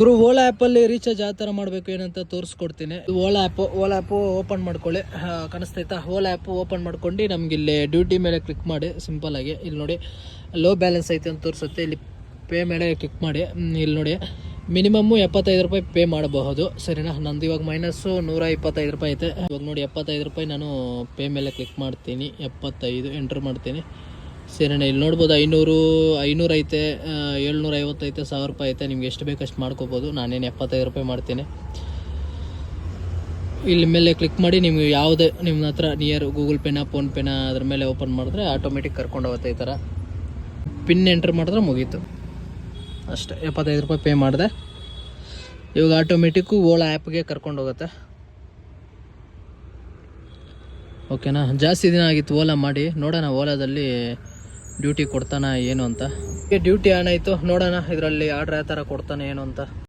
ಇವರು ಓಲಾ ಆ್ಯಪಲ್ಲಿ ರೀಚಾರ್ಜ್ ಯಾವ ಥರ ಮಾಡಬೇಕು ಏನಂತ ತೋರಿಸ್ಕೊಡ್ತೀನಿ. ಓಲಾ ಆ್ಯಪು ಓಪನ್ ಮಾಡ್ಕೊಳ್ಳಿ. ಕಾಣಿಸ್ತೈತಾ? ಓಲಾ ಆ್ಯಪು ಓಪನ್ ಮಾಡ್ಕೊಂಡು ನಮ್ಗೆ ಇಲ್ಲಿ ಡ್ಯೂಟಿ ಮೇಲೆ ಕ್ಲಿಕ್ ಮಾಡಿ ಸಿಂಪಲಾಗಿ ಇಲ್ಲಿ ನೋಡಿ ಲೋ ಬ್ಯಾಲೆನ್ಸ್ ಐತೆ ಅಂತ ತೋರಿಸುತ್ತೆ. ಇಲ್ಲಿ ಪೇ ಮೇಲೆ ಕ್ಲಿಕ್ ಮಾಡಿ ಇಲ್ಲಿ ನೋಡಿ ಮಿನಿಮಮ್ಮು 75 ರೂಪಾಯಿ ಪೇ ಮಾಡಬಹುದು. ಸರಿನಾ? ನಂದು ಇವಾಗ ಮೈನಸ್ಸು 125 ರೂಪಾಯಿ ಐತೆ. ಇವಾಗ ನೋಡಿ 75 ರೂಪಾಯಿ ನಾನು ಪೇ ಮೇಲೆ ಕ್ಲಿಕ್ ಮಾಡ್ತೀನಿ. 75 ಎಂಟ್ರ್ ಮಾಡ್ತೀನಿ. ಸರಿನಾ? ಇಲ್ಲಿ ನೋಡ್ಬೋದು 500 ಐತೆ, 750 ಐತೆ, 1000 ರೂಪಾಯಿ ಐತೆ. ನಿಮ್ಗೆ ಎಷ್ಟು ಬೇಕಷ್ಟು ಮಾಡ್ಕೋಬೋದು. ನಾನೇನು 75 ರೂಪಾಯಿ ಮಾಡ್ತೀನಿ. ಇಲ್ಲಿ ಮೇಲೆ ಕ್ಲಿಕ್ ಮಾಡಿ ನಿಮ್ಗೆ ಯಾವುದೇ ನಿಮ್ಮ ಹತ್ರ ನಿಯರ್ ಗೂಗಲ್ ಪೇನ ಫೋನ್ಪೇನ ಅದ್ರ ಮೇಲೆ ಓಪನ್ ಮಾಡಿದ್ರೆ ಆಟೋಮೆಟಿಕ್ ಕರ್ಕೊಂಡು ಹೋಗುತ್ತೆ. ಈ ಥರ ಪಿನ್ ಎಂಟ್ರ್ ಮಾಡಿದ್ರೆ ಮುಗೀತು ಅಷ್ಟೇ. 75 ರೂಪಾಯಿ ಪೇ ಮಾಡಿದೆ. ಇವಾಗ ಆಟೋಮೆಟಿಕ್ಕು ಓಲಾ ಆ್ಯಪ್ಗೆ ಕರ್ಕೊಂಡು ಹೋಗುತ್ತೆ. ಓಕೆನಾ? ಜಾಸ್ತಿ ದಿನ ಆಗಿತ್ತು ಓಲಾ ಮಾಡಿ. ನೋಡೋಣ ಓಲಾದಲ್ಲಿ ಡ್ಯೂಟಿ ಕೊಡ್ತಾನ ಏನು ಅಂತ. ಡ್ಯೂಟಿ ಆನ್ ಆಯಿತು. ನೋಡೋಣ ಇದರಲ್ಲಿ ಆರ್ಡ್ರ್ ಯಾವ ಥರ ಕೊಡ್ತಾನೆ ಏನು ಅಂತ.